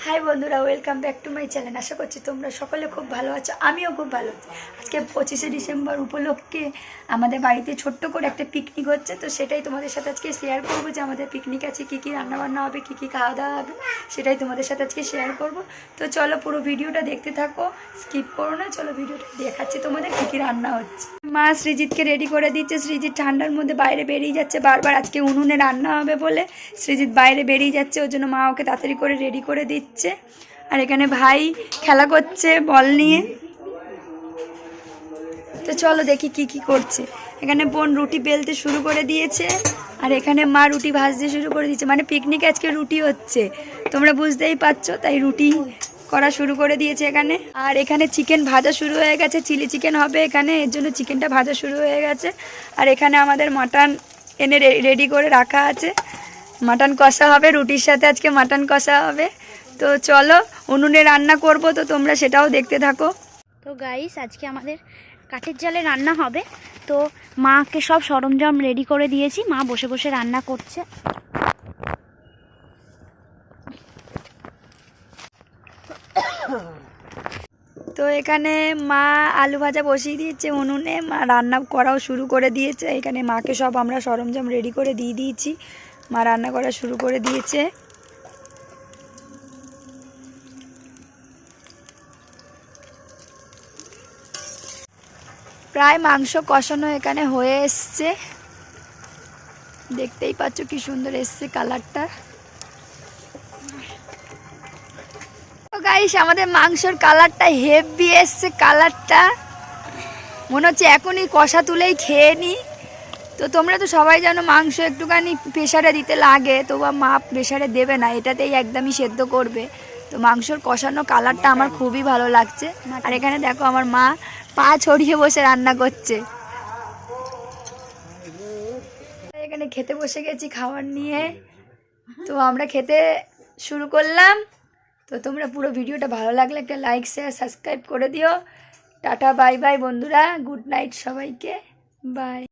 High বন্ধুরা, welcome back to my channel. আশা করছি তোমরা সকলে খুব ভালো আছো, আমিও খুব ভালো আছি। আজকে 25শে ডিসেম্বর উপলক্ষে আমাদের বাড়িতে ছোট্ট করে একটা পিকনিক হচ্ছে, তো সেটাই তোমাদের সাথে আজকে শেয়ার করবো যে আমাদের পিকনিক আছে, কী কী রান্নাবান্না হবে, কী কী খাওয়া দাওয়া হবে, সেটাই তোমাদের সাথে আজকে শেয়ার করব। তো চলো পুরো ভিডিওটা দেখতে থাকো, স্কিপ করো না। চলো ভিডিওটা দেখাচ্ছি তোমাদের কী কী রান্না হচ্ছে। মা সৃজিতকে রেডি করে দিচ্ছে। সৃজিত ঠান্ডার মধ্যে বাইরে বেরিয়ে যাচ্ছে বারবার, আজকে উনুনে রান্না হবে বলে সৃজিত বাইরে বেরিয়ে যাচ্ছে, ওর জন্য মা ওকে তাড়াতাড়ি করে রেডি করে দিচ্ছে। আর এখানে ভাই খেলা করছে বল নিয়ে। তো চলো দেখি কি কি করছে। এখানে বোন রুটি বেলতে শুরু করে দিয়েছে, আর এখানে মা রুটি ভাজতে শুরু করে দিয়েছে। মানে পিকনিকে আজকে রুটি হচ্ছে, তোমরা বুঝতেই পারছো, তাই রুটি করা শুরু করে দিয়েছে এখানে। আর এখানে চিকেন ভাজা শুরু হয়ে গেছে, চিলি চিকেন হবে এখানে, এর জন্য চিকেনটা ভাজা শুরু হয়ে গেছে। আর এখানে আমাদের মাটন এনে রেডি করে রাখা আছে, মাটন কষা হবে রুটির সাথে, আজকে মাটন কষা হবে। তো চলো উনুনে রান্না করব, তো তোমরা সেটাও দেখতে থাকো। তো গাইস, আজকে আমাদের কাঠের জালে রান্না হবে। তো মাকে সব সরঞ্জাম রেডি করে দিয়েছি, মা বসে বসে রান্না করছে। তো এখানে মা আলু ভাজা বসিয়ে দিয়েছে উনুনে, মা রান্না করাও শুরু করে দিয়েছে। এখানে মাকে সব আমরা সরঞ্জাম রেডি করে দিয়ে দিয়েছি, মা রান্না করা শুরু করে দিয়েছে। প্রায় মাংস কষানো এখানে হয়ে এসছে, দেখতেই পাচ্ছ কি সুন্দর এসছে কালারটা। গাইস, আমাদের মাংসর কালারটা হেভি এসছে, কালারটা মনে হচ্ছে এখনই কষা তুলেই খেয়ে নি। তো তোমরা তো সবাই জানো মাংস একটুখানি প্রেশারে দিতে লাগে, তো মা প্রেশারে দেবে না, এটাতেই একদমই সেদ্ধ করবে। তো মাংসর কষানো কালারটা আমার খুবই ভালো লাগছে। আর এখানে দেখো আমার মা পা ছড়িয়ে বসে রান্না করছে। এখানে খেতে বসে গেছি খাবার নিয়ে, তো আমরা খেতে শুরু করলাম। তো তোমরা পুরো ভিডিওটা ভালো লাগলে একটা লাইক শেয়ার সাবস্ক্রাইব করে দিও। টাটা বাই বাই বন্ধুরা, গুড নাইট সবাইকে, বাই।